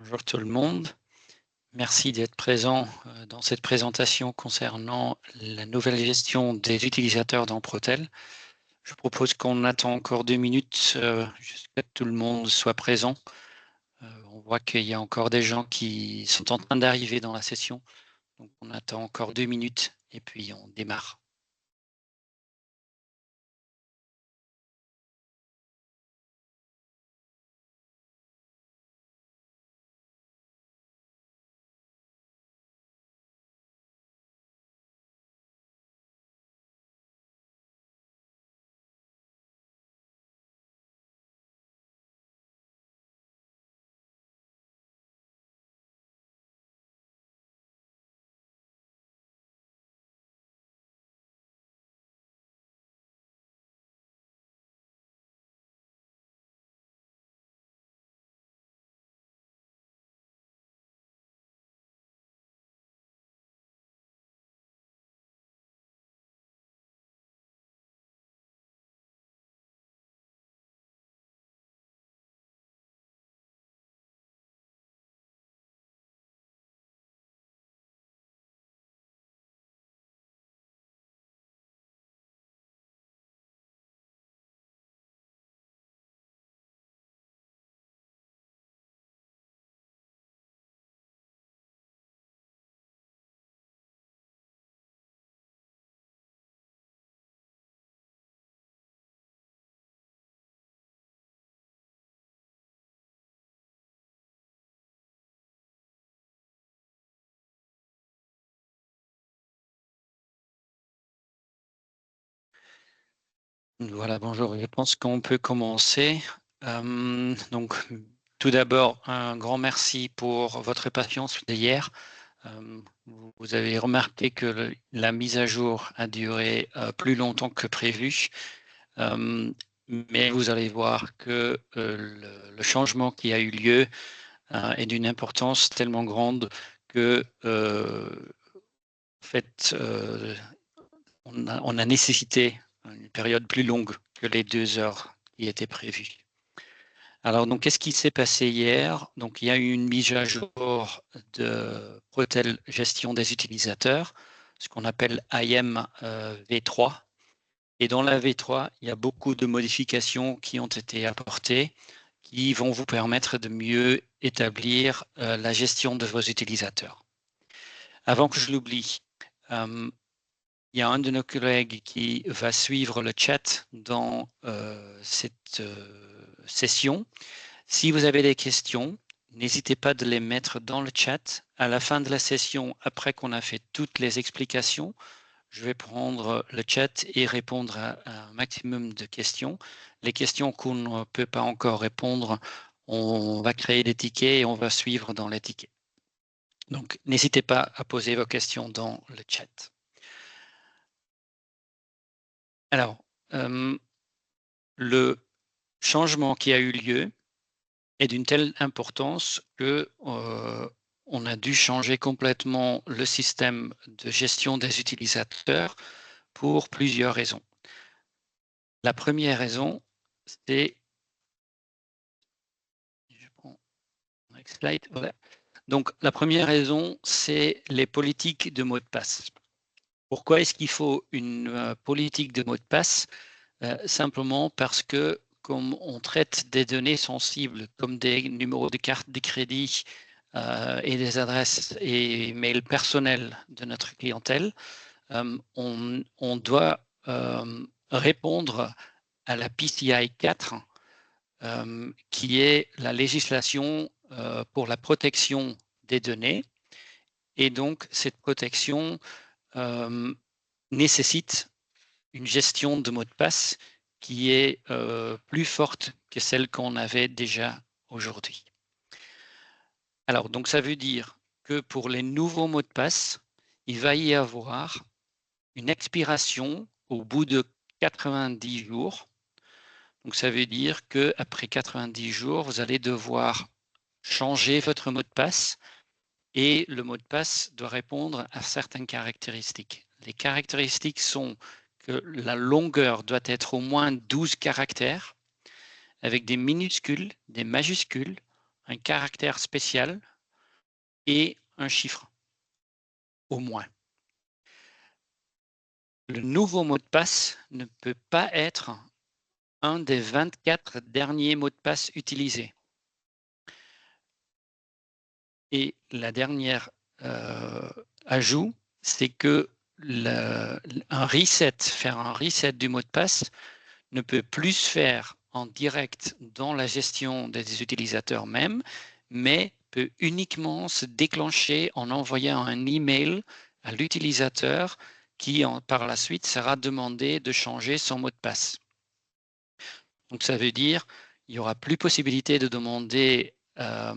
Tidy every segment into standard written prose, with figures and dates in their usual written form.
Bonjour tout le monde. Merci d'être présent dans cette présentation concernant la nouvelle gestion des utilisateurs dans Protel. Je propose qu'on attend encore 2 minutes jusqu'à ce que tout le monde soit présent. On voit qu'il y a encore des gens qui sont en train d'arriver dans la session. Donc on attend encore 2 minutes et puis on démarre. Voilà, bonjour. Je pense qu'on peut commencer. Donc, tout d'abord, un grand merci pour votre patience d'hier. Vous avez remarqué que la mise à jour a duré plus longtemps que prévu, mais vous allez voir que le changement qui a eu lieu est d'une importance tellement grande que, en fait, on a nécessité une période plus longue que les 2 heures qui étaient prévues. Alors, donc, qu'est-ce qui s'est passé hier? Donc, il y a eu une mise à jour de Protel Gestion des utilisateurs, ce qu'on appelle IM V3. Et dans la V3, il y a beaucoup de modifications qui ont été apportées qui vont vous permettre de mieux établir la gestion de vos utilisateurs. Avant que je l'oublie, il y a un de nos collègues qui va suivre le chat dans cette session. Si vous avez des questions, n'hésitez pas de les mettre dans le chat. À la fin de la session, après qu'on a fait toutes les explications, je vais prendre le chat et répondre à un maximum de questions. Les questions qu'on ne peut pas encore répondre, on va créer des tickets et on va suivre dans les tickets. Donc, n'hésitez pas à poser vos questions dans le chat. Alors, le changement qui a eu lieu est d'une telle importance que on a dû changer complètement le système de gestion des utilisateurs pour plusieurs raisons. La première raison, c'est, je prends next slide, voilà. Donc la première raison, c'est les politiques de mot de passe. Pourquoi est-ce qu'il faut une politique de mot de passe? Simplement parce que comme on traite des données sensibles comme des numéros de carte de crédit et des adresses et mails personnels de notre clientèle, on doit répondre à la PCI 4, qui est la législation pour la protection des données. Et donc, cette protection nécessite une gestion de mot de passe qui est plus forte que celle qu'on avait déjà aujourd'hui. Alors, donc ça veut dire que pour les nouveaux mots de passe, il va y avoir une expiration au bout de 90 jours. Donc, ça veut dire qu'après 90 jours, vous allez devoir changer votre mot de passe et le mot de passe doit répondre à certaines caractéristiques. Les caractéristiques sont que la longueur doit être au moins 12 caractères avec des minuscules, des majuscules, un caractère spécial et un chiffre, au moins. Le nouveau mot de passe ne peut pas être un des 24 derniers mots de passe utilisés. Et la dernière ajout, c'est que faire un reset du mot de passe ne peut plus se faire en direct dans la gestion des utilisateurs même, mais peut uniquement se déclencher en envoyant un email à l'utilisateur qui, par la suite, sera demandé de changer son mot de passe. Donc, ça veut dire qu'il n'y aura plus possibilité de demander à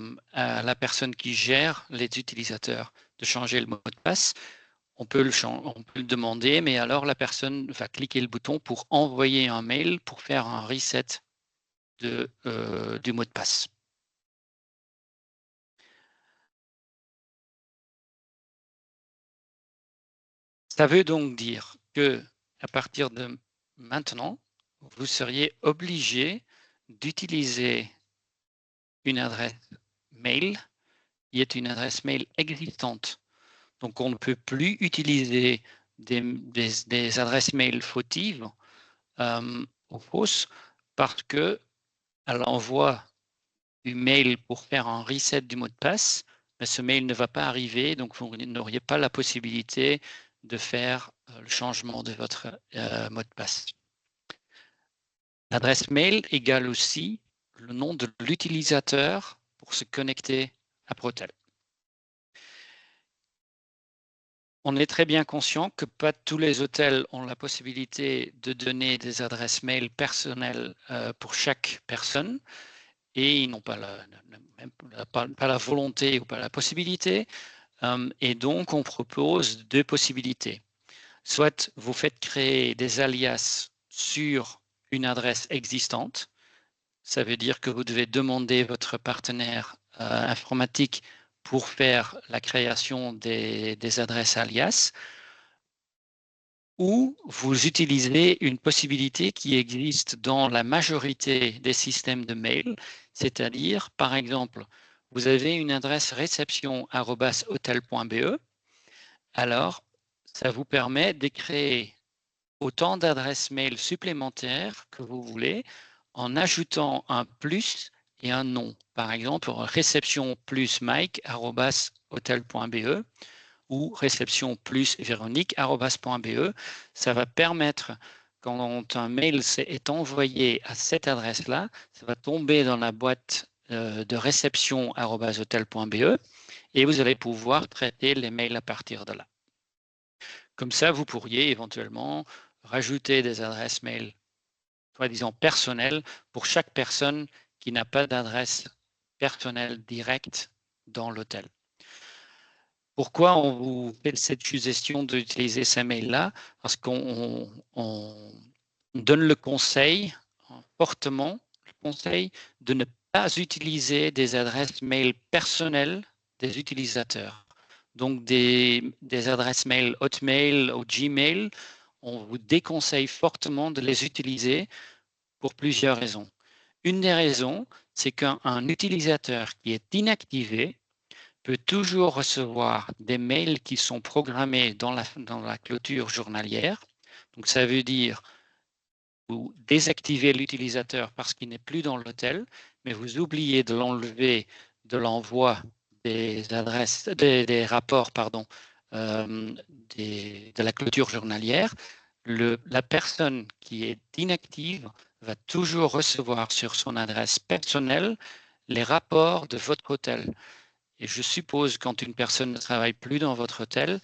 la personne qui gère les utilisateurs de changer le mot de passe. On peut le demander, mais alors la personne va cliquer le bouton pour envoyer un mail pour faire un reset du mot de passe. Ça veut donc dire que à partir de maintenant, vous seriez obligé d'utiliser une adresse mail qui est une adresse mail existante. Donc, on ne peut plus utiliser des adresses mail fautives ou fausses parce que à l'envoi du mail pour faire un reset du mot de passe, mais ce mail ne va pas arriver, donc vous n'auriez pas la possibilité de faire le changement de votre mot de passe. L'adresse mail égale aussi le nom de l'utilisateur pour se connecter à Protel. On est très bien conscient que pas tous les hôtels ont la possibilité de donner des adresses mail personnelles pour chaque personne et ils n'ont pas la volonté ou pas la possibilité. Et donc, on propose deux possibilités. Soit vous faites créer des alias sur une adresse existante. Ça veut dire que vous devez demander votre partenaire informatique pour faire la création des adresses alias, ou vous utilisez une possibilité qui existe dans la majorité des systèmes de mail, c'est-à-dire, par exemple, vous avez une adresse réception@hotel.be, alors ça vous permet de créer autant d'adresses mail supplémentaires que vous voulez en ajoutant un plus et un nom. Par exemple, réception plus mike@hotel.be ou réception plus véronique@.be. Ça va permettre, quand un mail est envoyé à cette adresse-là, ça va tomber dans la boîte de réception@hotel.be et vous allez pouvoir traiter les mails à partir de là. Comme ça, vous pourriez éventuellement rajouter des adresses mail soi-disant personnelles pour chaque personne qui n'a pas d'adresse personnelle directe dans l'hôtel. Pourquoi on vous fait cette suggestion d'utiliser ces mails-là? Parce qu'on donne le conseil, fortement le conseil, de ne pas utiliser des adresses mail personnelles des utilisateurs. Donc des adresses mail Hotmail ou Gmail, on vous déconseille fortement de les utiliser pour plusieurs raisons. Une des raisons, c'est qu'un utilisateur qui est inactivé peut toujours recevoir des mails qui sont programmés dans la clôture journalière. Donc, ça veut dire vous désactivez l'utilisateur parce qu'il n'est plus dans l'hôtel, mais vous oubliez de l'enlever de l'envoi des adresses, des rapports, pardon, de la clôture journalière. La personne qui est inactive va toujours recevoir sur son adresse personnelle les rapports de votre hôtel. Et je suppose quand une personne ne travaille plus dans votre hôtel,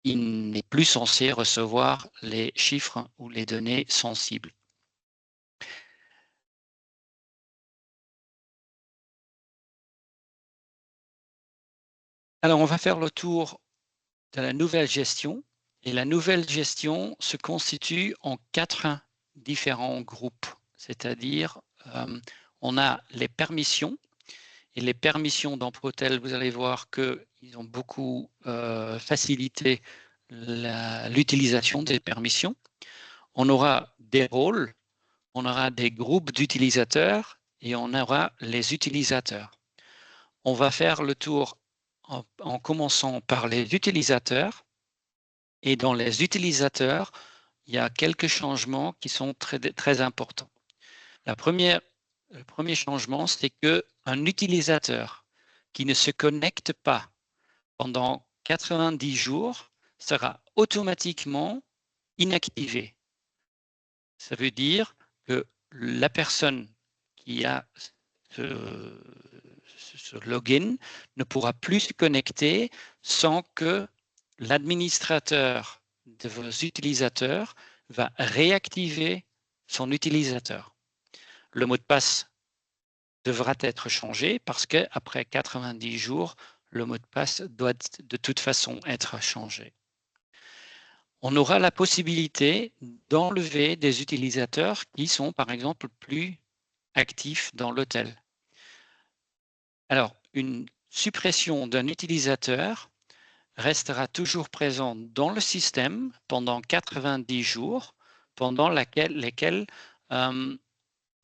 il n'est plus censé recevoir les chiffres ou les données sensibles. Alors, on va faire le tour de la nouvelle gestion. Et la nouvelle gestion se constitue en 4 différents groupes. C'est-à-dire, on a les permissions. Et les permissions dans Protel, vous allez voir qu'ils ont beaucoup facilité l'utilisation des permissions. On aura des rôles, on aura des groupes d'utilisateurs et on aura les utilisateurs. On va faire le tour en commençant par les utilisateurs. Et dans les utilisateurs, il y a quelques changements qui sont très importants. Le premier changement, c'est qu'un utilisateur qui ne se connecte pas pendant 90 jours sera automatiquement inactivé. Ça veut dire que la personne qui a ce login ne pourra plus se connecter sans que l'administrateur de vos utilisateurs va réactiver son utilisateur. Le mot de passe devra être changé parce qu'après 90 jours, le mot de passe doit de toute façon être changé. On aura la possibilité d'enlever des utilisateurs qui sont, par exemple, plus actifs dans l'hôtel. Alors, une suppression d'un utilisateur restera toujours présent dans le système pendant 90 jours, pendant lesquels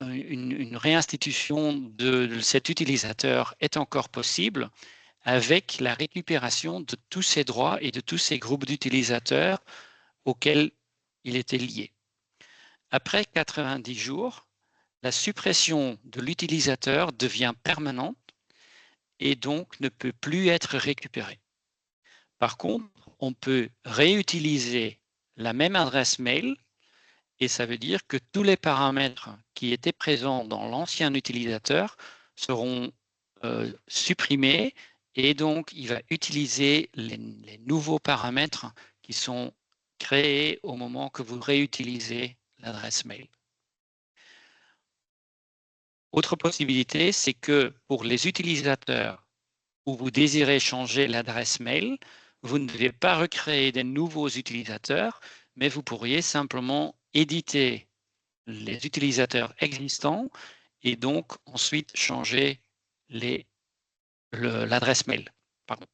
une réinstitution de cet utilisateur est encore possible avec la récupération de tous ces droits et de tous ces groupes d'utilisateurs auxquels il était lié. Après 90 jours, la suppression de l'utilisateur devient permanente et donc ne peut plus être récupérée. Par contre, on peut réutiliser la même adresse mail et ça veut dire que tous les paramètres qui étaient présents dans l'ancien utilisateur seront supprimés et donc il va utiliser les nouveaux paramètres qui sont créés au moment que vous réutilisez l'adresse mail. Autre possibilité, c'est que pour les utilisateurs où vous désirez changer l'adresse mail, vous ne devez pas recréer des nouveaux utilisateurs, mais vous pourriez simplement éditer les utilisateurs existants et donc ensuite changer l'adresse mail. Pardon.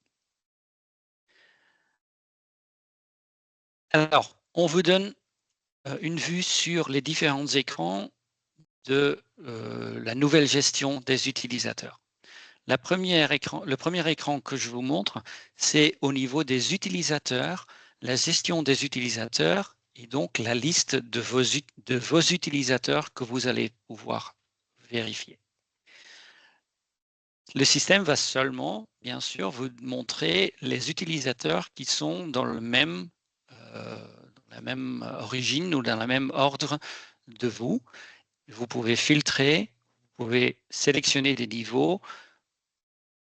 Alors, on vous donne une vue sur les différents écrans de la nouvelle gestion des utilisateurs. Le premier écran que je vous montre, c'est au niveau des utilisateurs, la gestion des utilisateurs et donc la liste de vos utilisateurs que vous allez pouvoir vérifier. Le système va seulement, bien sûr, vous montrer les utilisateurs qui sont dans la même origine ou dans le même ordre de vous. Vous pouvez filtrer, vous pouvez sélectionner des niveaux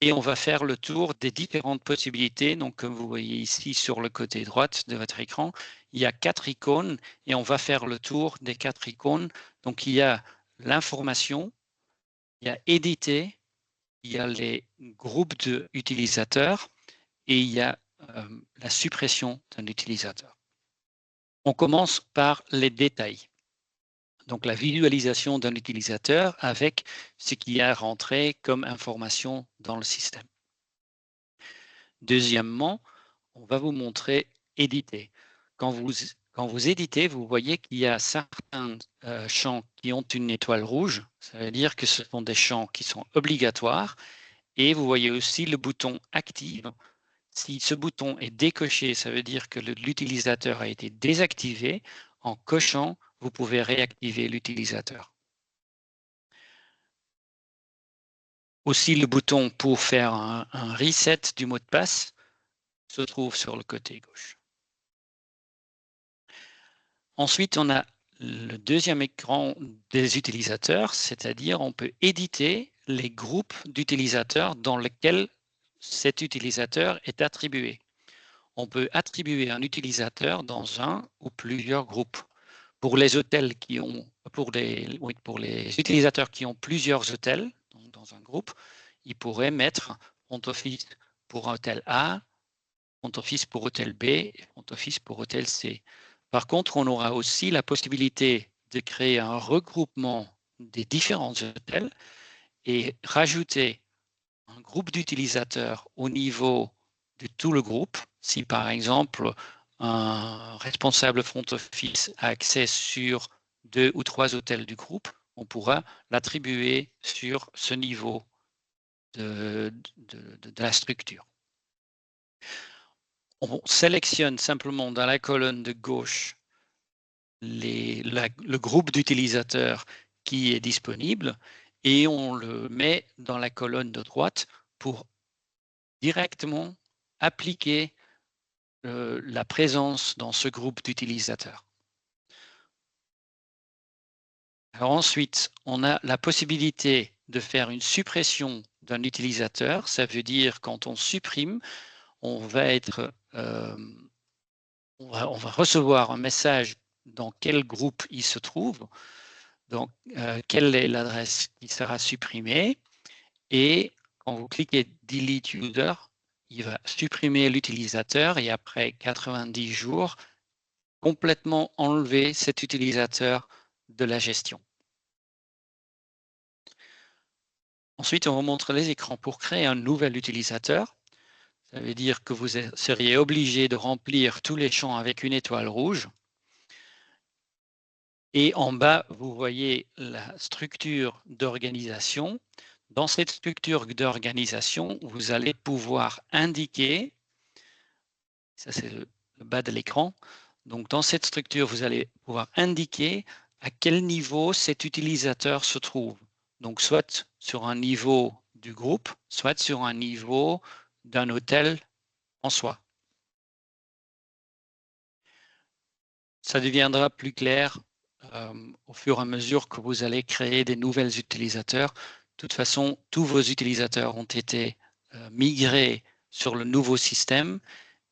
et on va faire le tour des différentes possibilités. Donc, comme vous voyez ici sur le côté droite de votre écran, il y a 4 icônes et on va faire le tour des 4 icônes. Donc, il y a l'information, il y a éditer, il y a les groupes d'utilisateurs et il y a la suppression d'un utilisateur. On commence par les détails. Donc, la visualisation d'un utilisateur avec ce qui est rentré comme information dans le système. Deuxièmement, on va vous montrer éditer. Quand vous éditez, vous voyez qu'il y a certains champs qui ont une étoile rouge. Ça veut dire que ce sont des champs qui sont obligatoires. Et vous voyez aussi le bouton Active. Si ce bouton est décoché, ça veut dire que l'utilisateur a été désactivé. En cochant, vous pouvez réactiver l'utilisateur. Aussi, le bouton pour faire un reset du mot de passe se trouve sur le côté gauche. Ensuite, on a le deuxième écran des utilisateurs, c'est-à-dire on peut éditer les groupes d'utilisateurs dans lesquels cet utilisateur est attribué. On peut attribuer un utilisateur dans un ou plusieurs groupes. Pour les hôtels pour les utilisateurs qui ont plusieurs hôtels donc dans un groupe, ils pourraient mettre front office pour hôtel A, front office pour hôtel B et front office pour hôtel C. Par contre, on aura aussi la possibilité de créer un regroupement des différents hôtels et rajouter un groupe d'utilisateurs au niveau de tout le groupe. Si par exemple, un responsable front office a accès sur 2 ou 3 hôtels du groupe, on pourra l'attribuer sur ce niveau de la structure. On sélectionne simplement dans la colonne de gauche le groupe d'utilisateurs qui est disponible et on le met dans la colonne de droite pour directement appliquer la présence dans ce groupe d'utilisateurs. Alors ensuite, on a la possibilité de faire une suppression d'un utilisateur. Ça veut dire quand on supprime, on va recevoir un message dans quel groupe il se trouve, donc quelle est l'adresse qui sera supprimée, et quand vous cliquez Delete User, il va supprimer l'utilisateur et après 90 jours, complètement enlever cet utilisateur de la gestion. Ensuite, on vous montre les écrans pour créer un nouvel utilisateur. Ça veut dire que vous seriez obligé de remplir tous les champs avec une étoile rouge. Et en bas, vous voyez la structure d'organisation. Dans cette structure d'organisation, vous allez pouvoir indiquer, ça c'est le bas de l'écran, donc dans cette structure, vous allez pouvoir indiquer à quel niveau cet utilisateur se trouve. Donc soit sur un niveau du groupe, soit sur un niveau d'un hôtel en soi. Ça deviendra plus clair au fur et à mesure que vous allez créer des nouvelles utilisateurs. De toute façon, tous vos utilisateurs ont été migrés sur le nouveau système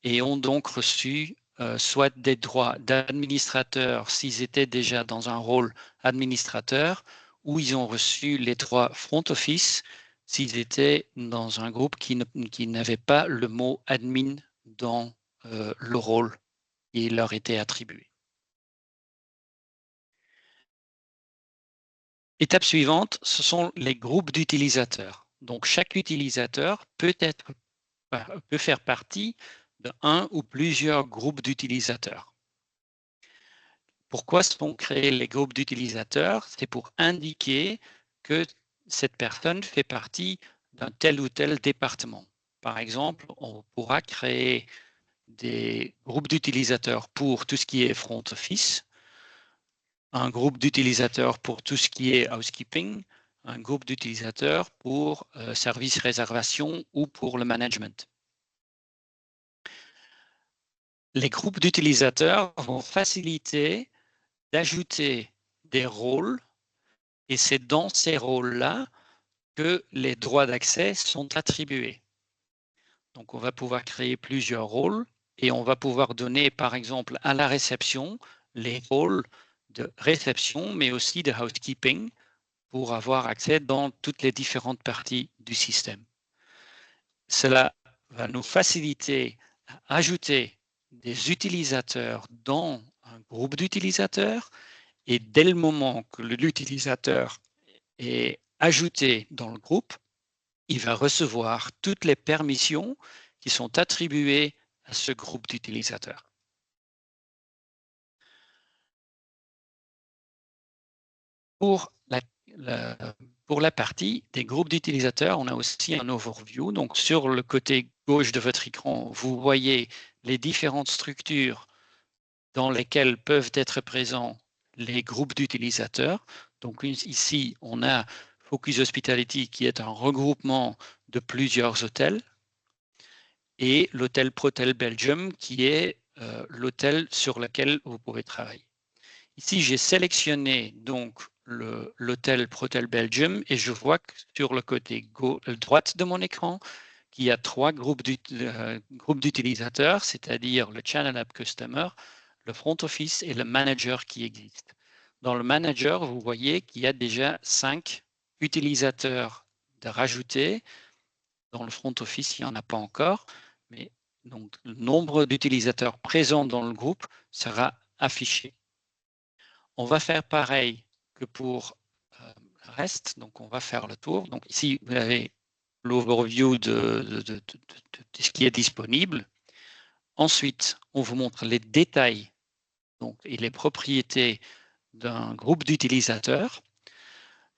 et ont donc reçu soit des droits d'administrateur s'ils étaient déjà dans un rôle administrateur, ou ils ont reçu les droits front office s'ils étaient dans un groupe qui n'avait pas le mot admin dans le rôle qui leur était attribué. Étape suivante, ce sont les groupes d'utilisateurs. Donc, chaque utilisateur peut faire partie d'un ou plusieurs groupes d'utilisateurs. Pourquoi sont créés les groupes d'utilisateurs? C'est pour indiquer que cette personne fait partie d'un tel ou tel département. Par exemple, on pourra créer des groupes d'utilisateurs pour tout ce qui est front office, un groupe d'utilisateurs pour tout ce qui est housekeeping, un groupe d'utilisateurs pour service réservation ou pour le management. Les groupes d'utilisateurs vont faciliter d'ajouter des rôles et c'est dans ces rôles-là que les droits d'accès sont attribués. Donc, on va pouvoir créer plusieurs rôles et on va pouvoir donner, par exemple, à la réception, les rôles de réception, mais aussi de housekeeping pour avoir accès dans toutes les différentes parties du système. Cela va nous faciliter à ajouter des utilisateurs dans un groupe d'utilisateurs et dès le moment que l'utilisateur est ajouté dans le groupe, il va recevoir toutes les permissions qui sont attribuées à ce groupe d'utilisateurs. Pour la partie des groupes d'utilisateurs, on a aussi un overview. Donc, sur le côté gauche de votre écran, vous voyez les différentes structures dans lesquelles peuvent être présents les groupes d'utilisateurs. Donc, ici, on a Focus Hospitality qui est un regroupement de plusieurs hôtels et l'hôtel Protel Belgium qui est l'hôtel sur lequel vous pouvez travailler. Ici, j'ai sélectionné donc l'hôtel Protel Belgium et je vois que sur le côté droite de mon écran qu'il y a 3 groupes d'utilisateurs, c'est-à-dire le Channel App Customer, le Front Office et le Manager qui existent. Dans le Manager, vous voyez qu'il y a déjà 5 utilisateurs de rajouter. Dans le Front Office, il n'y en a pas encore, mais donc, le nombre d'utilisateurs présents dans le groupe sera affiché. On va faire pareil que pour le reste, donc on va faire le tour. Donc ici, vous avez l'overview de ce qui est disponible. Ensuite, on vous montre les détails donc, et les propriétés d'un groupe d'utilisateurs.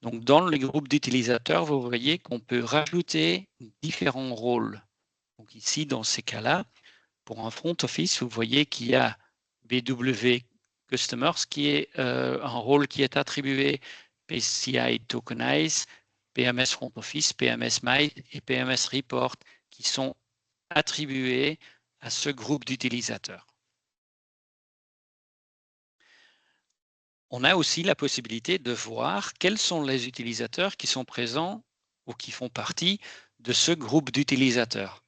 Donc, dans les groupes d'utilisateurs, vous voyez qu'on peut rajouter différents rôles. Donc ici, dans ces cas-là, pour un front office, vous voyez qu'il y a BW Customers qui est un rôle qui est attribué, PCI Tokenize, PMS Front Office, PMS My et PMS Report qui sont attribués à ce groupe d'utilisateurs. On a aussi la possibilité de voir quels sont les utilisateurs qui sont présents ou qui font partie de ce groupe d'utilisateurs.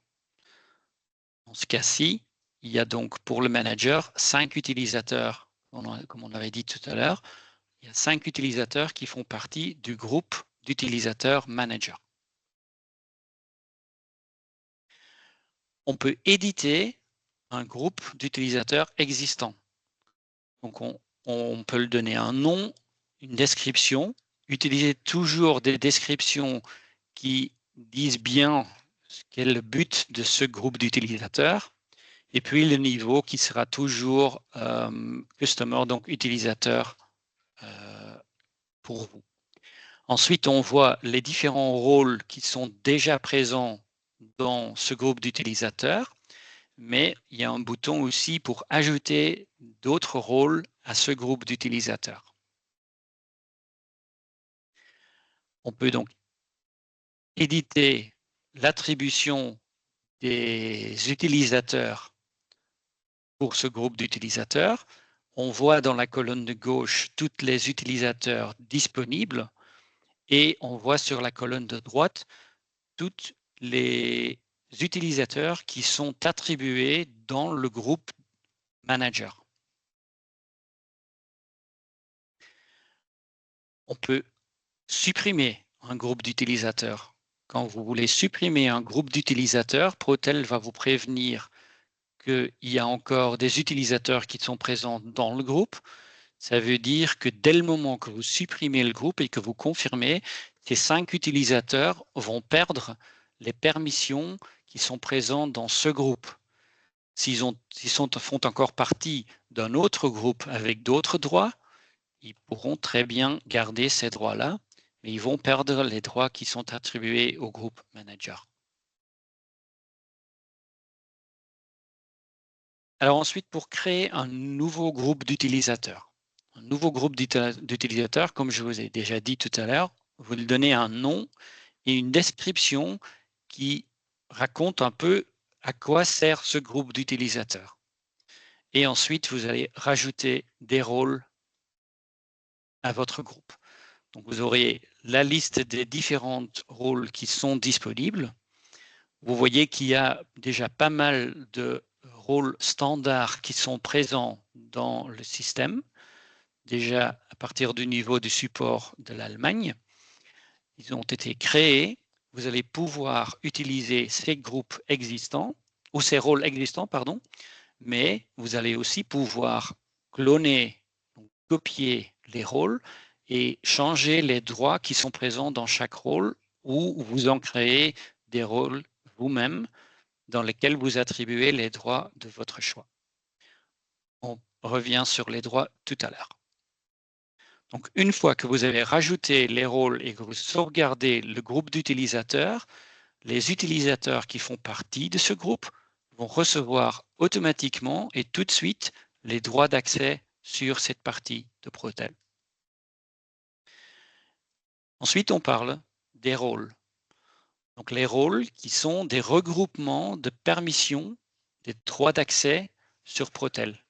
Dans ce cas-ci, il y a donc pour le manager 5 utilisateurs, comme on avait dit tout à l'heure, il y a 5 utilisateurs qui font partie du groupe d'utilisateurs manager. On peut éditer un groupe d'utilisateurs existants. Donc on peut lui donner un nom, une description, utiliser toujours des descriptions qui disent bien quel est le but de ce groupe d'utilisateurs. Et puis le niveau qui sera toujours customer, donc utilisateur pour vous. Ensuite, on voit les différents rôles qui sont déjà présents dans ce groupe d'utilisateurs, mais il y a un bouton aussi pour ajouter d'autres rôles à ce groupe d'utilisateurs. On peut donc éditer l'attribution des utilisateurs pour ce groupe d'utilisateurs. On voit dans la colonne de gauche tous les utilisateurs disponibles et on voit sur la colonne de droite tous les utilisateurs qui sont attribués dans le groupe manager. On peut supprimer un groupe d'utilisateurs. Quand vous voulez supprimer un groupe d'utilisateurs, Protel va vous prévenir qu'il y a encore des utilisateurs qui sont présents dans le groupe. Ça veut dire que dès le moment que vous supprimez le groupe et que vous confirmez, ces 5 utilisateurs vont perdre les permissions qui sont présentes dans ce groupe. S'ils font encore partie d'un autre groupe avec d'autres droits, ils pourront très bien garder ces droits-là, mais ils vont perdre les droits qui sont attribués au groupe manager. Alors ensuite, pour créer un nouveau groupe d'utilisateurs. Un nouveau groupe d'utilisateurs, comme je vous ai déjà dit tout à l'heure, vous lui donnez un nom et une description qui raconte un peu à quoi sert ce groupe d'utilisateurs. Et ensuite, vous allez rajouter des rôles à votre groupe. Donc, vous aurez la liste des différents rôles qui sont disponibles. Vous voyez qu'il y a déjà pas mal de rôles standards qui sont présents dans le système, déjà à partir du niveau du support de l'Allemagne. Ils ont été créés. Vous allez pouvoir utiliser ces groupes existants, ou ces rôles existants, pardon, mais vous allez aussi pouvoir cloner, donc copier les rôles et changer les droits qui sont présents dans chaque rôle, ou vous en créez des rôles vous-même dans lesquels vous attribuez les droits de votre choix. On revient sur les droits tout à l'heure. Donc, une fois que vous avez rajouté les rôles et que vous sauvegardez le groupe d'utilisateurs, les utilisateurs qui font partie de ce groupe vont recevoir automatiquement et tout de suite les droits d'accès sur cette partie de Protel. Ensuite, on parle des rôles. Donc, les rôles qui sont des regroupements de permissions des droits d'accès sur Protel.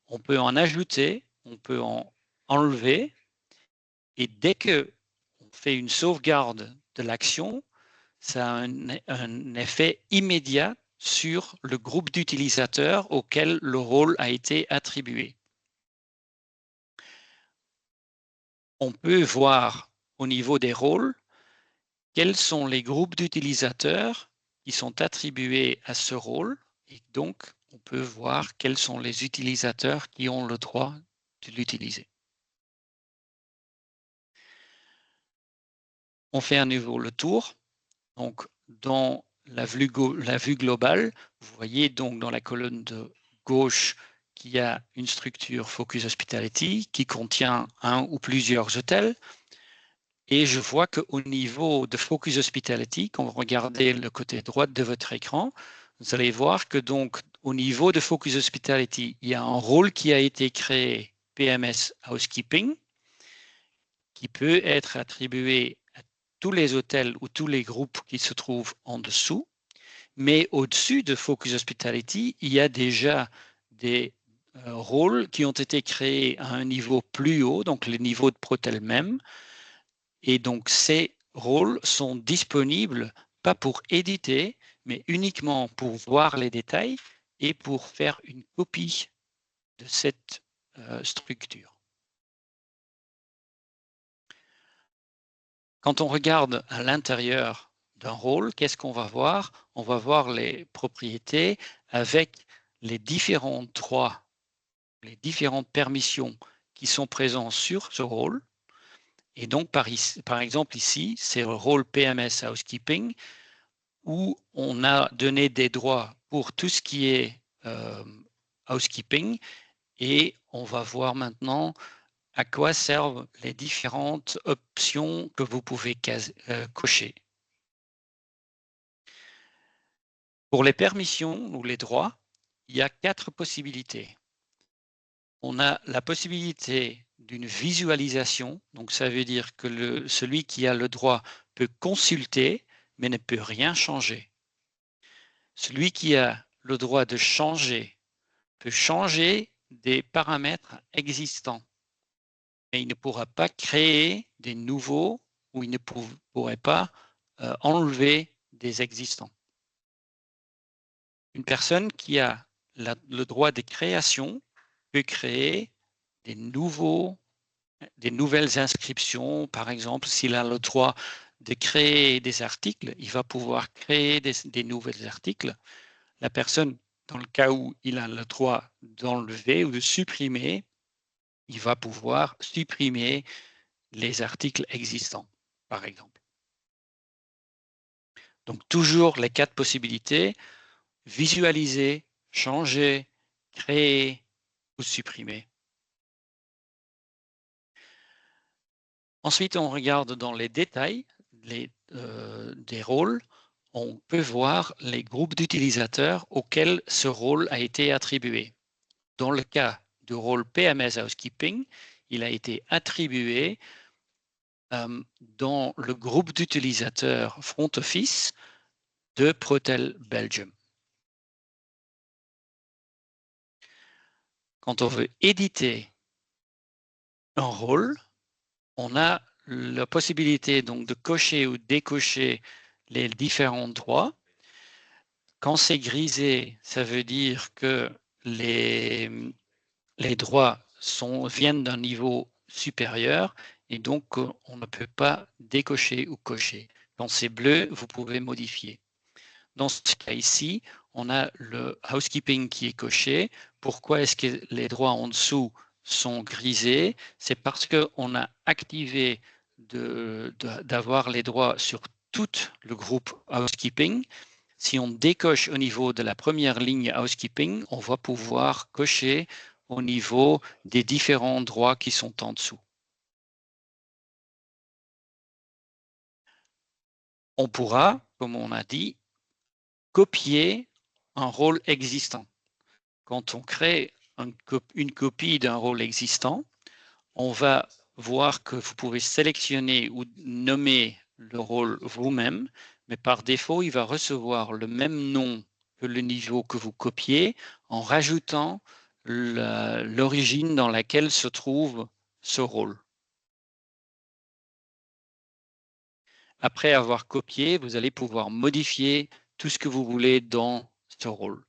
On peut en ajouter, on peut en enlever, et dès que on fait une sauvegarde de l'action, ça a un effet immédiat sur le groupe d'utilisateurs auquel le rôle a été attribué. On peut voir au niveau des rôles quels sont les groupes d'utilisateurs qui sont attribués à ce rôle et donc on peut voir quels sont les utilisateurs qui ont le droit de l'utiliser. On fait à nouveau le tour. Donc, dans la vue globale, vous voyez donc dans la colonne de gauche qu'il y a une structure Focus Hospitality qui contient un ou plusieurs hôtels. Et je vois qu'au niveau de Focus Hospitality, quand vous regardez le côté droit de votre écran, vous allez voir que donc au niveau de Focus Hospitality, il y a un rôle qui a été créé, PMS Housekeeping, qui peut être attribué à tous les hôtels ou tous les groupes qui se trouvent en dessous. Mais au-dessus de Focus Hospitality, il y a déjà des rôles qui ont été créés à un niveau plus haut, donc le niveau de Protel même. Et donc, ces rôles sont disponibles pas pour éditer, mais uniquement pour voir les détails et pour faire une copie de cette structure. Quand on regarde à l'intérieur d'un rôle, qu'est-ce qu'on va voir? On va voir les propriétés avec les différents droits, les différentes permissions qui sont présents sur ce rôle. Et donc, par exemple, ici, c'est le rôle PMS Housekeeping où on a donné des droits pour tout ce qui est housekeeping et on va voir maintenant à quoi servent les différentes options que vous pouvez cocher. Pour les permissions ou les droits, il y a 4 possibilités. On a la possibilité d'une visualisation, donc ça veut dire que celui qui a le droit peut consulter, mais ne peut rien changer. Celui qui a le droit de changer peut changer des paramètres existants, mais il ne pourra pas créer des nouveaux ou il ne pourrait pas enlever des existants. Une personne qui a le droit de création peut créer des nouvelles inscriptions. Par exemple, s'il a le droit de créer des articles, il va pouvoir créer des nouveaux articles. La personne, dans le cas où il a le droit d'enlever ou de supprimer, il va pouvoir supprimer les articles existants, par exemple. Donc, toujours les 4 possibilités, visualiser, changer, créer ou supprimer. Ensuite, on regarde dans les détails des rôles. On peut voir les groupes d'utilisateurs auxquels ce rôle a été attribué. Dans le cas du rôle PMS Housekeeping, il a été attribué dans le groupe d'utilisateurs Front Office de Protel Belgium. Quand on veut éditer un rôle, on a la possibilité donc de cocher ou décocher les différents droits. Quand c'est grisé, ça veut dire que les droits viennent d'un niveau supérieur et donc on ne peut pas décocher ou cocher. Quand c'est bleu, vous pouvez modifier. Dans ce cas ici, on a le housekeeping qui est coché. Pourquoi est-ce que les droits en dessous sont grisés? C'est parce qu'on a activé d'avoir les droits sur tout le groupe housekeeping. Si on décoche au niveau de la première ligne housekeeping, on va pouvoir cocher au niveau des différents droits qui sont en dessous. On pourra, comme on a dit, copier un rôle existant. Quand on crée une copie d'un rôle existant, on va voir que vous pouvez sélectionner ou nommer le rôle vous-même, mais par défaut, il va recevoir le même nom que le niveau que vous copiez en rajoutant l'origine dans laquelle se trouve ce rôle. Après avoir copié, vous allez pouvoir modifier tout ce que vous voulez dans ce rôle.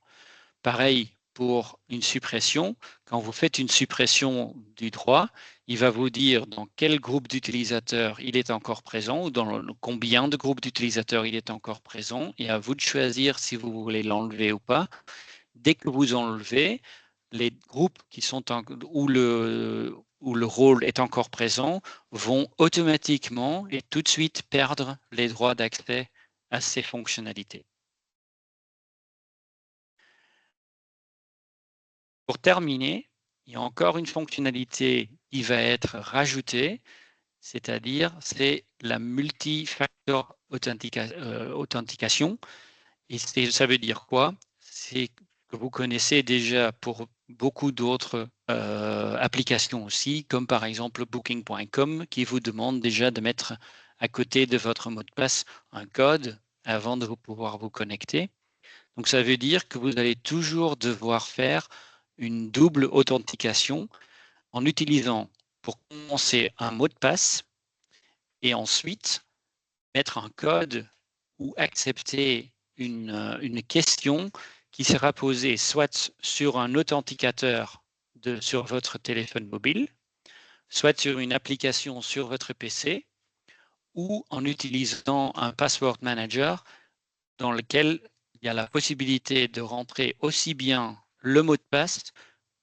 Pareil pour une suppression. Quand vous faites une suppression du droit, il va vous dire dans quel groupe d'utilisateurs il est encore présent ou dans combien de groupes d'utilisateurs il est encore présent. Et à vous de choisir si vous voulez l'enlever ou pas. Dès que vous enlevez, les groupes qui sont où le rôle est encore présent vont automatiquement et tout de suite perdre les droits d'accès à ces fonctionnalités. Pour terminer, il y a encore une fonctionnalité qui va être rajoutée, c'est-à-dire c'est la multifactor authentication. Et ça veut dire quoi? C'est que vous connaissez déjà pour beaucoup d'autres applications aussi, comme par exemple Booking.com, qui vous demande déjà de mettre à côté de votre mot de passe un code avant de pouvoir vous connecter. Donc, ça veut dire que vous allez toujours devoir faire une double authentication en utilisant pour commencer un mot de passe et ensuite mettre un code ou accepter une question qui sera posée soit sur un authenticateur sur votre téléphone mobile, soit sur une application sur votre PC ou en utilisant un password manager dans lequel il y a la possibilité de rentrer aussi bien le mot de passe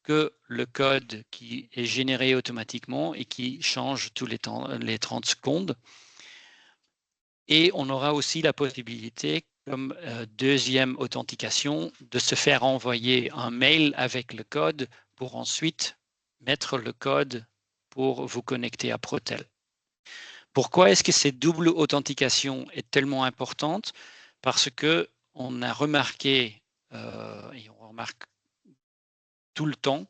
que le code qui est généré automatiquement et qui change tous les 30 secondes. Et on aura aussi la possibilité, comme deuxième authentication, de se faire envoyer un mail avec le code pour ensuite mettre le code pour vous connecter à Protel. Pourquoi est-ce que cette double authentication est tellement importante? Parce qu'on a remarqué, et on remarque tout le temps,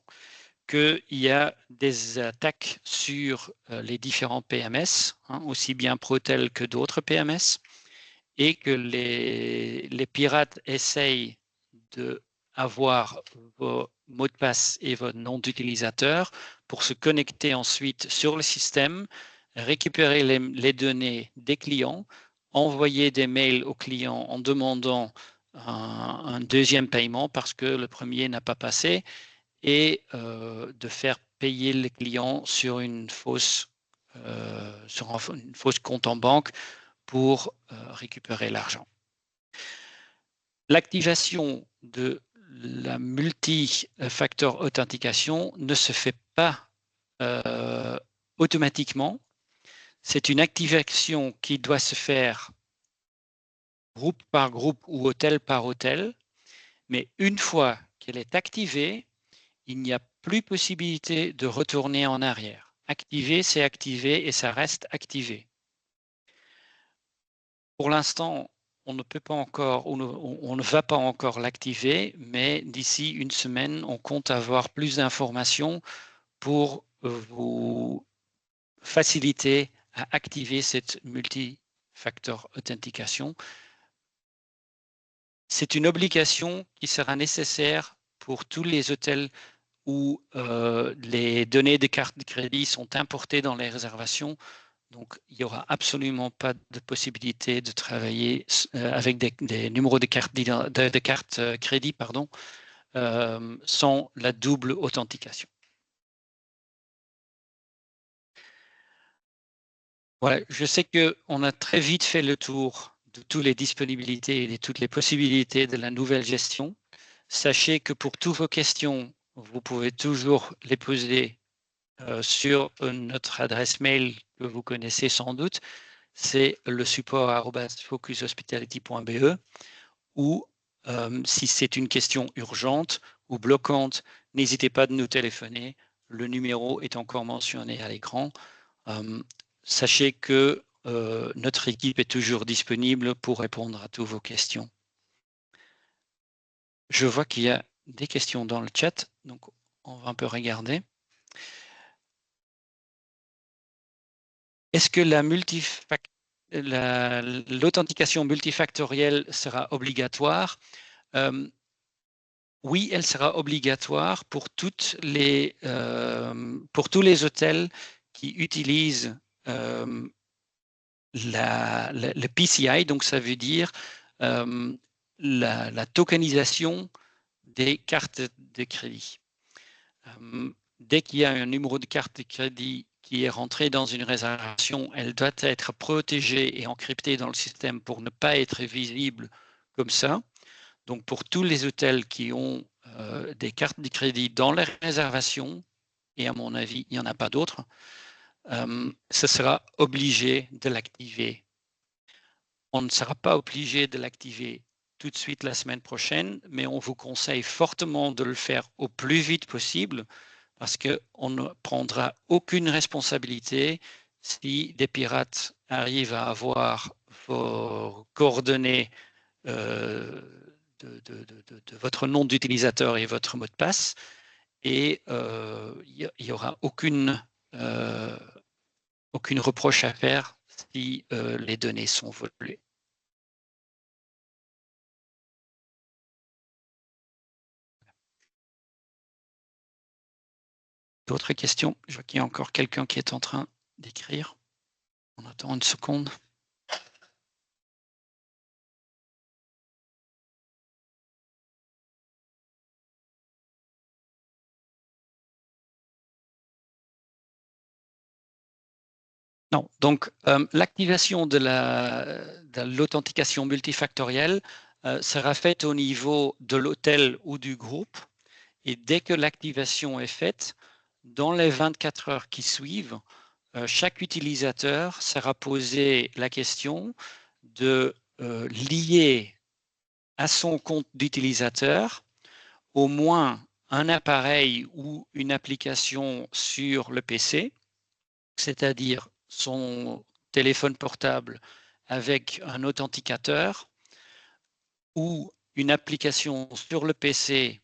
qu'il y a des attaques sur les différents PMS, aussi bien Protel que d'autres PMS, et que les pirates essayent d'avoir vos mots de passe et vos noms d'utilisateur pour se connecter ensuite sur le système, récupérer les données des clients, envoyer des mails aux clients en demandant un deuxième paiement parce que le premier n'a pas passé et de faire payer les clients sur une fausse compte en banque pour récupérer l'argent. L'activation de la multi-factor authentication ne se fait pas automatiquement. C'est une activation qui doit se faire groupe par groupe ou hôtel par hôtel, mais une fois qu'elle est activée, il n'y a plus possibilité de retourner en arrière. Activer, c'est activé et ça reste activé. Pour l'instant, on ne peut pas encore, on ne va pas encore l'activer, mais d'ici une semaine, on compte avoir plus d'informations pour vous faciliter à activer cette multi-factor authentication. C'est une obligation qui sera nécessaire pour tous les hôtels où les données de carte de crédit sont importées dans les réservations. Donc, il n'y aura absolument pas de possibilité de travailler avec des numéros de carte crédit sans la double authentication. Voilà, je sais qu'on a très vite fait le tour de toutes les disponibilités et de toutes les possibilités de la nouvelle gestion. Sachez que pour toutes vos questions, vous pouvez toujours les poser sur notre adresse mail que vous connaissez sans doute. C'est le support@focushospitality.be ou si c'est une question urgente ou bloquante, n'hésitez pas de nous téléphoner. Le numéro est encore mentionné à l'écran. Sachez que notre équipe est toujours disponible pour répondre à toutes vos questions. Je vois qu'il y a des questions dans le chat, donc on va un peu regarder. Est-ce que l'authentication multifactorielle sera obligatoire? Oui, elle sera obligatoire pour tous les hôtels qui utilisent le PCI, donc ça veut dire la tokenisation des cartes de crédit. Dès qu'il y a un numéro de carte de crédit qui est rentré dans une réservation, elle doit être protégée et encryptée dans le système pour ne pas être visible comme ça. Donc, pour tous les hôtels qui ont des cartes de crédit dans les réservations, et à mon avis, il n'y en a pas d'autres, ce sera obligé de l'activer. On ne sera pas obligé de l'activer tout de suite la semaine prochaine, mais on vous conseille fortement de le faire au plus vite possible parce qu'on ne prendra aucune responsabilité si des pirates arrivent à avoir vos coordonnées de votre nom d'utilisateur et votre mot de passe, et il n'y aura aucune reproche à faire si les données sont volées. D'autres questions? Je vois qu'il y a encore quelqu'un qui est en train d'écrire. On attend une seconde. Non, donc l'activation de l'authentication multifactorielle sera faite au niveau de l'hôtel ou du groupe, et dès que l'activation est faite, dans les 24 heures qui suivent, chaque utilisateur sera posé la question de lier à son compte d'utilisateur au moins un appareil ou une application sur le PC, c'est-à-dire son téléphone portable avec un authenticateur ou une application sur le PC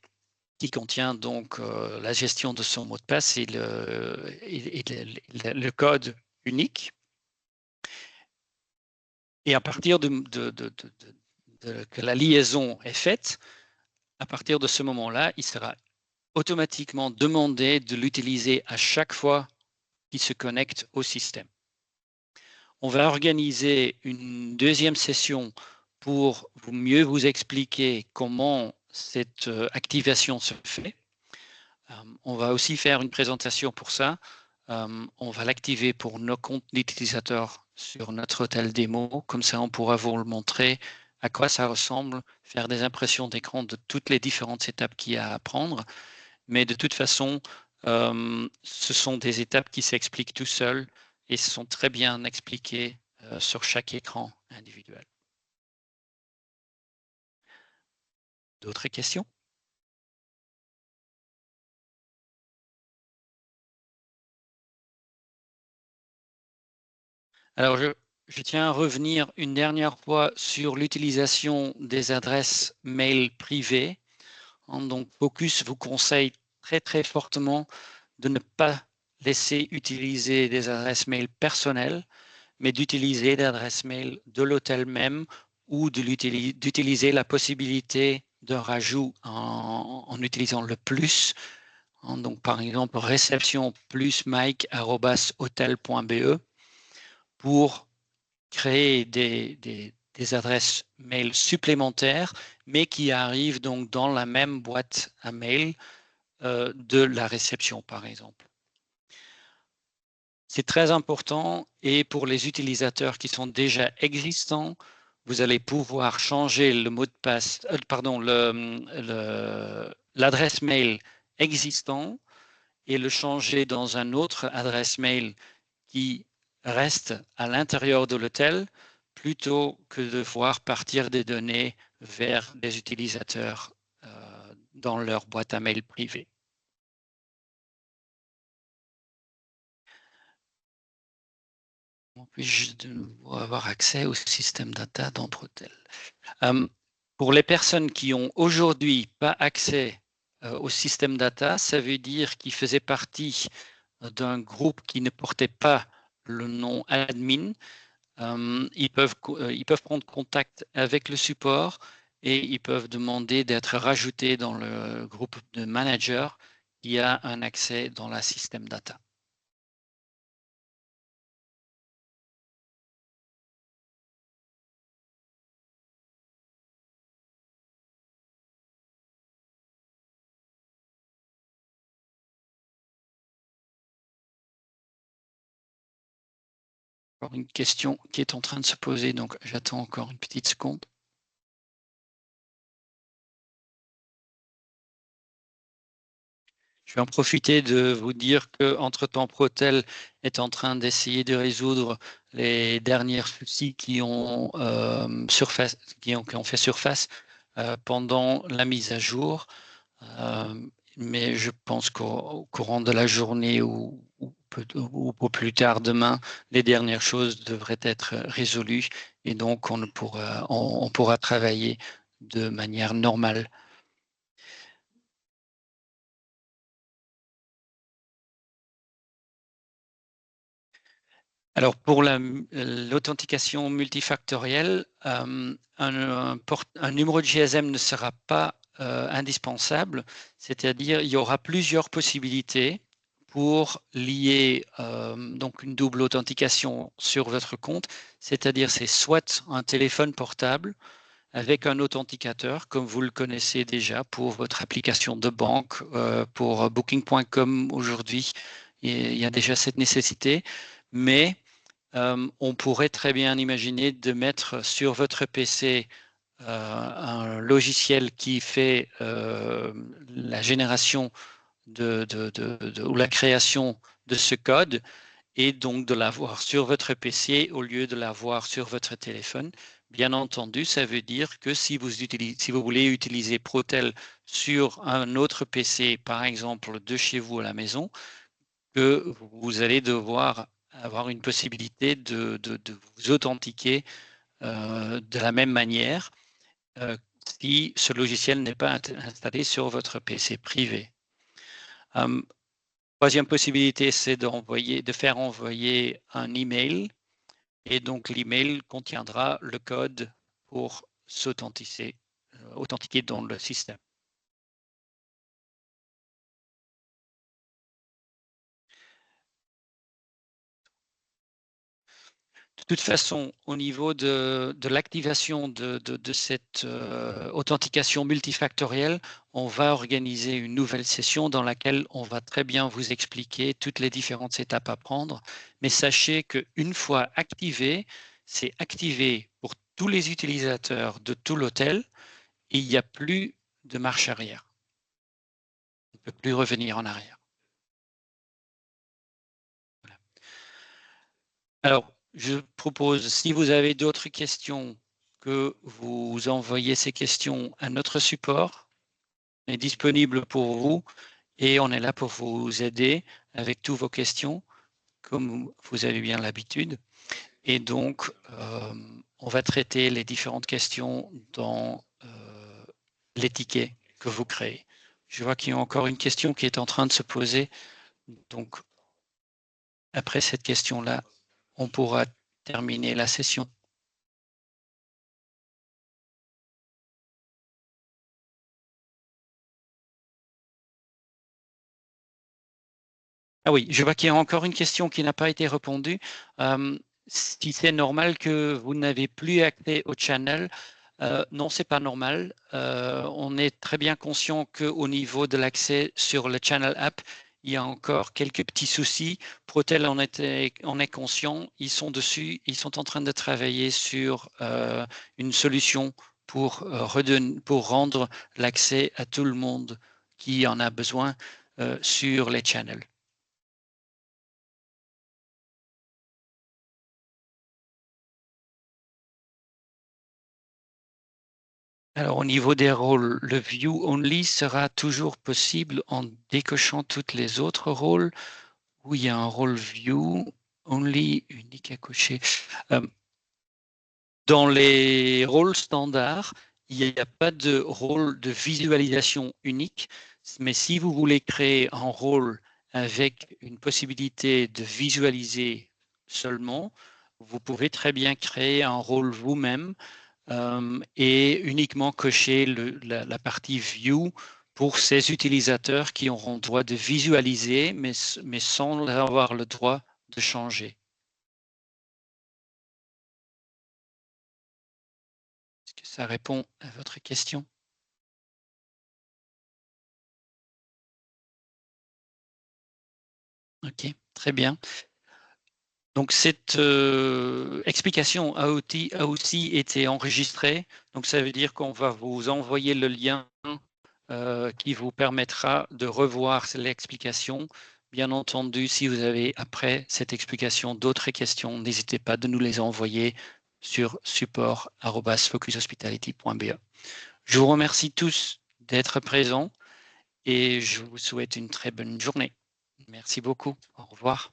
qui contient donc la gestion de son mot de passe et le code unique. Et à partir que la liaison est faite, à partir de ce moment-là, il sera automatiquement demandé de l'utiliser à chaque fois qu'il se connecte au système. On va organiser une deuxième session pour mieux vous expliquer comment cette activation se fait. On va aussi faire une présentation pour ça. On va l'activer pour nos comptes d'utilisateurs sur notre hôtel démo. Comme ça, on pourra vous le montrer à quoi ça ressemble, faire des impressions d'écran de toutes les différentes étapes qu'il y a à prendre. Mais de toute façon, ce sont des étapes qui s'expliquent tout seules et sont très bien expliquées sur chaque écran individuel. D'autres questions? Alors, je tiens à revenir une dernière fois sur l'utilisation des adresses mail privées. Donc, Focus vous conseille très, très fortement de ne pas laisser utiliser des adresses mail personnelles, mais d'utiliser l'adresse mail de l'hôtel même ou d'utiliser la possibilité d'un rajout en utilisant le plus. Donc, par exemple, réception plus mike@hotel.be pour créer des adresses mail supplémentaires, mais qui arrivent donc dans la même boîte à mail de la réception, par exemple. C'est très important, et pour les utilisateurs qui sont déjà existants, vous allez pouvoir changer le mot de passe, l'adresse mail existant et le changer dans un autre adresse mail qui reste à l'intérieur de l'hôtel, plutôt que de voir partir des données vers des utilisateurs dans leur boîte à mail privée. Puis-je avoir accès au système data dans Protel? Pour les personnes qui ont aujourd'hui pas accès au système data, ça veut dire qu'ils faisaient partie d'un groupe qui ne portait pas le nom admin. Ils peuvent prendre contact avec le support et ils peuvent demander d'être rajoutés dans le groupe de managers qui a un accès dans la système data. Encore une question qui est en train de se poser, donc j'attends encore une petite seconde. Je vais en profiter de vous dire que entre-temps, Protel est en train d'essayer de résoudre les derniers soucis qui ont, qui ont fait surface pendant la mise à jour. Mais je pense qu'au courant de la journée ou ou plus tard demain, les dernières choses devraient être résolues et donc on pourra travailler de manière normale. Alors, pour l'authentication multifactorielle, un numéro de GSM ne sera pas indispensable, c'est-à-dire il y aura plusieurs possibilités pour lier donc une double authentication sur votre compte, c'est-à-dire c'est soit un téléphone portable avec un authenticateur, comme vous le connaissez déjà pour votre application de banque, pour Booking.com aujourd'hui, il y a déjà cette nécessité, mais on pourrait très bien imaginer de mettre sur votre PC un logiciel qui fait la génération ou la création de ce code et donc de l'avoir sur votre PC au lieu de l'avoir sur votre téléphone. Bien entendu, ça veut dire que si vous voulez utiliser Protel sur un autre PC, par exemple de chez vous à la maison, que vous allez devoir avoir une possibilité de vous authentiquer de la même manière si ce logiciel n'est pas installé sur votre PC privé. Troisième possibilité, c'est de faire envoyer un email et donc l'email contiendra le code pour s'authentiquer dans le système. De toute façon, au niveau de l'activation de cette authentication multifactorielle, on va organiser une nouvelle session dans laquelle on va très bien vous expliquer toutes les différentes étapes à prendre. Mais sachez qu'une fois activé, c'est activé pour tous les utilisateurs de tout l'hôtel et il n'y a plus de marche arrière. On ne peut plus revenir en arrière. Voilà. Alors, je propose, si vous avez d'autres questions, que vous envoyez ces questions à notre support. On est disponible pour vous et on est là pour vous aider avec toutes vos questions, comme vous avez bien l'habitude. Et donc, on va traiter les différentes questions dans les tickets que vous créez. Je vois qu'il y a encore une question qui est en train de se poser. Donc, après cette question-là, on pourra terminer la session. Ah oui, je vois qu'il y a encore une question qui n'a pas été répondue. Si c'est normal que vous n'avez plus accès au channel, non, c'est pas normal. On est très bien conscient qu'au niveau de l'accès sur le channel app, il y a encore quelques petits soucis. Protel en est conscient. Ils sont dessus. Ils sont en train de travailler sur une solution pour rendre l'accès à tout le monde qui en a besoin sur les channels. Alors, au niveau des rôles, le View Only sera toujours possible en décochant toutes les autres rôles où il y a un rôle View Only unique à cocher. Dans les rôles standards, il n'y a pas de rôle de visualisation unique, mais si vous voulez créer un rôle avec une possibilité de visualiser seulement, vous pouvez très bien créer un rôle vous-même et uniquement cocher la partie View pour ces utilisateurs qui auront droit de visualiser, mais sans avoir le droit de changer. Est-ce que ça répond à votre question? Ok, très bien. Donc, cette explication a aussi été enregistrée. Donc, ça veut dire qu'on va vous envoyer le lien qui vous permettra de revoir l'explication. Bien entendu, si vous avez après cette explication d'autres questions, n'hésitez pas de nous les envoyer sur support@focushospitality.be. Je vous remercie tous d'être présents et je vous souhaite une très bonne journée. Merci beaucoup. Au revoir.